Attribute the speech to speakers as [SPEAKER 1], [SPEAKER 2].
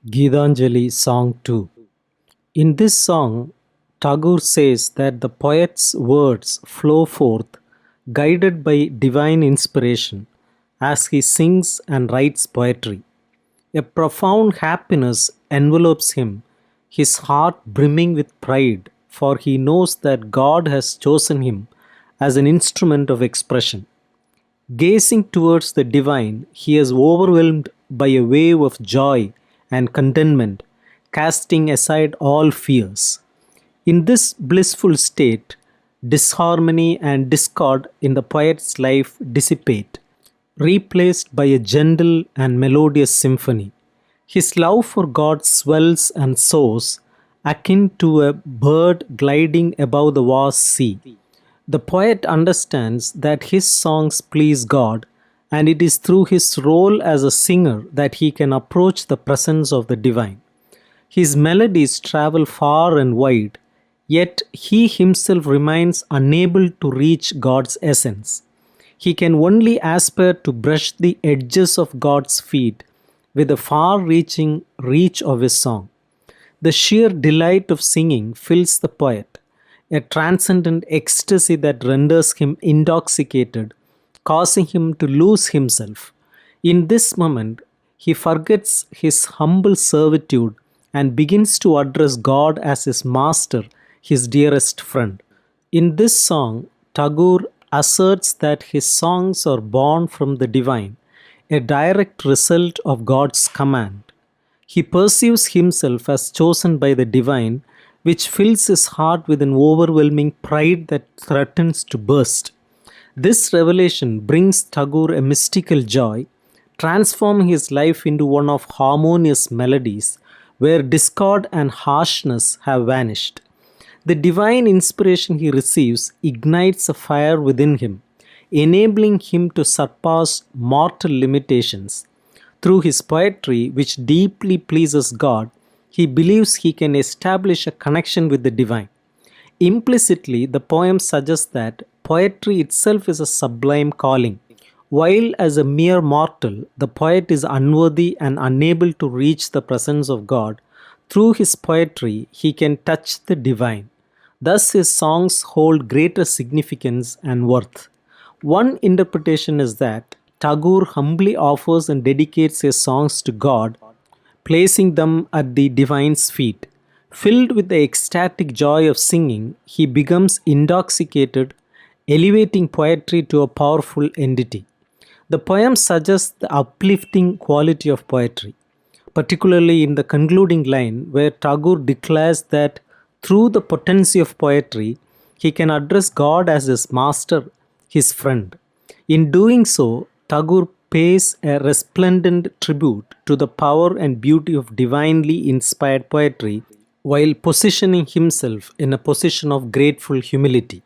[SPEAKER 1] Gitanjali Song 2. In this song, Tagore says that the poet's words flow forth, guided by divine inspiration, as he sings and writes poetry. A profound happiness envelops him, his heart brimming with pride, for he knows that God has chosen him as an instrument of expression. Gazing towards the divine, he is overwhelmed by a wave of joy and contentment, casting aside all fears. In this blissful state, disharmony and discord in the poet's life dissipate, replaced by a gentle and melodious symphony. His love for God swells and soars, akin to a bird gliding above the vast sea. The poet understands that his songs please God, and it is through his role as a singer that he can approach the presence of the divine. His melodies travel far and wide, yet he himself remains unable to reach God's essence. He can only aspire to brush the edges of God's feet with the far reaching reach of his song. The sheer delight of singing fills the poet, a transcendent ecstasy that renders him intoxicated, causing him to lose himself. In this moment, he forgets his humble servitude and begins to address God as his master, his dearest friend. In this song, Tagore asserts that his songs are born from the divine, a direct result of God's command. He perceives himself as chosen by the divine, which fills his heart with an overwhelming pride that threatens to burst. This revelation brings Tagore a mystical joy, transforming his life into one of harmonious melodies where discord and harshness have vanished. The divine inspiration he receives ignites a fire within him, enabling him to surpass mortal limitations. Through his poetry, which deeply pleases God, he believes he can establish a connection with the divine. Implicitly, the poem suggests that poetry itself is a sublime calling. While as a mere mortal, the poet is unworthy and unable to reach the presence of God, through his poetry, he can touch the divine. Thus, his songs hold greater significance and worth. One interpretation is that Tagore humbly offers and dedicates his songs to God, placing them at the divine's feet. Filled with the ecstatic joy of singing, he becomes intoxicated, elevating poetry to a powerful entity. The poem suggests the uplifting quality of poetry, particularly in the concluding line where Tagore declares that through the potency of poetry, he can address God as his master, his friend. In doing so, Tagore pays a resplendent tribute to the power and beauty of divinely inspired poetry while positioning himself in a position of grateful humility.